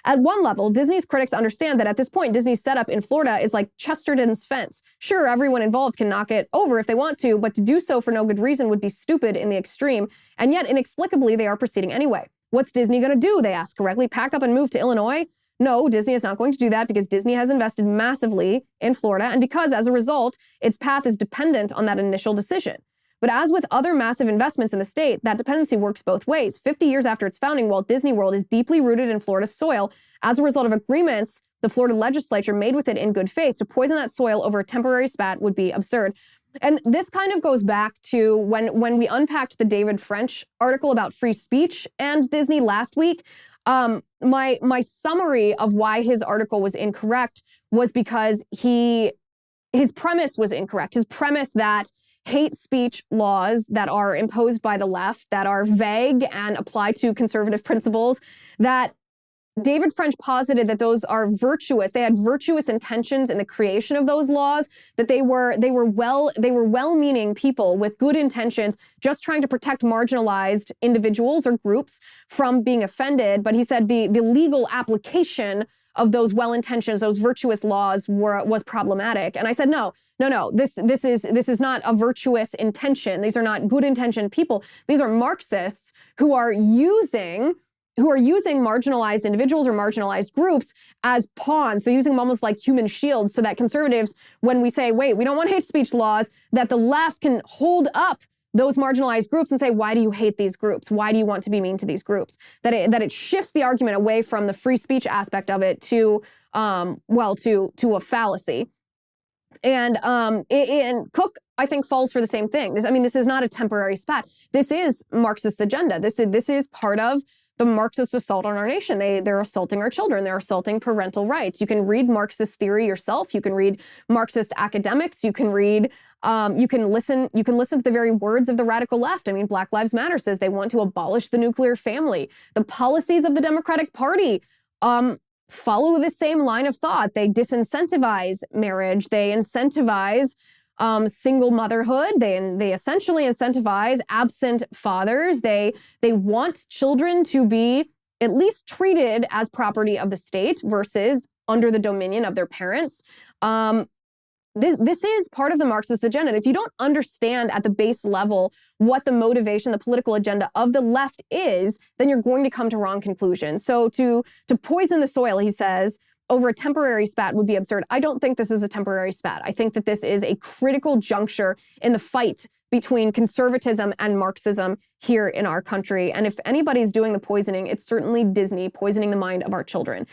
At one level, Disney's critics understand that at this point, Disney's setup in Florida is like Chesterton's fence. Sure, everyone involved can knock it over if they want to, but to do so for no good reason would be stupid in the extreme, and yet inexplicably they are proceeding anyway. What's Disney going to do, they ask correctly, pack up and move to Illinois? No, Disney is not going to do that because Disney has invested massively in Florida and because, as a result, its path is dependent on that initial decision. But as with other massive investments in the state, that dependency works both ways. 50 years after its founding, Walt Disney World is deeply rooted in Florida soil as a result of agreements the Florida legislature made with it in good faith. To poison that soil over a temporary spat would be absurd. And this kind of goes back to when we unpacked the David French article about free speech and Disney last week. My summary of why his article was incorrect was because his premise was incorrect. His premise that hate speech laws that are imposed by the left, that are vague and apply to conservative principles, that David French posited that those are virtuous. They had virtuous intentions in the creation of those laws, that they were well-meaning people with good intentions, just trying to protect marginalized individuals or groups from being offended. But he said the legal application of those well-intentions, those virtuous laws was problematic. And I said, no, this is not a virtuous intention. These are not good intentioned people. These are Marxists who are using marginalized individuals or marginalized groups as pawns. They're using them almost like human shields so that conservatives, when we say, wait, we don't want hate speech laws, that the left can hold up those marginalized groups and say, why do you hate these groups? Why do you want to be mean to these groups? That it shifts the argument away from the free speech aspect of it to a fallacy. And Cook, I think, falls for the same thing. This is not a temporary spat. This is Marxist agenda. This is part of the Marxist assault on our nation. They're assaulting our children. They're assaulting parental rights. You can read Marxist theory yourself. You can read Marxist academics. You can read, you can listen to the very words of the radical left. Black Lives Matter says they want to abolish the nuclear family. The policies of the Democratic Party follow the same line of thought. They disincentivize marriage. They incentivize single motherhood. They essentially incentivize absent fathers. They want children to be at least treated as property of the state versus under the dominion of their parents. This is part of the Marxist agenda. And if you don't understand at the base level what the motivation, the political agenda of the left is, then you're going to come to wrong conclusions. So to poison the soil, he says, over a temporary spat would be absurd. I don't think this is a temporary spat. I think that this is a critical juncture in the fight between conservatism and Marxism here in our country. And if anybody's doing the poisoning, it's certainly Disney poisoning the mind of our children.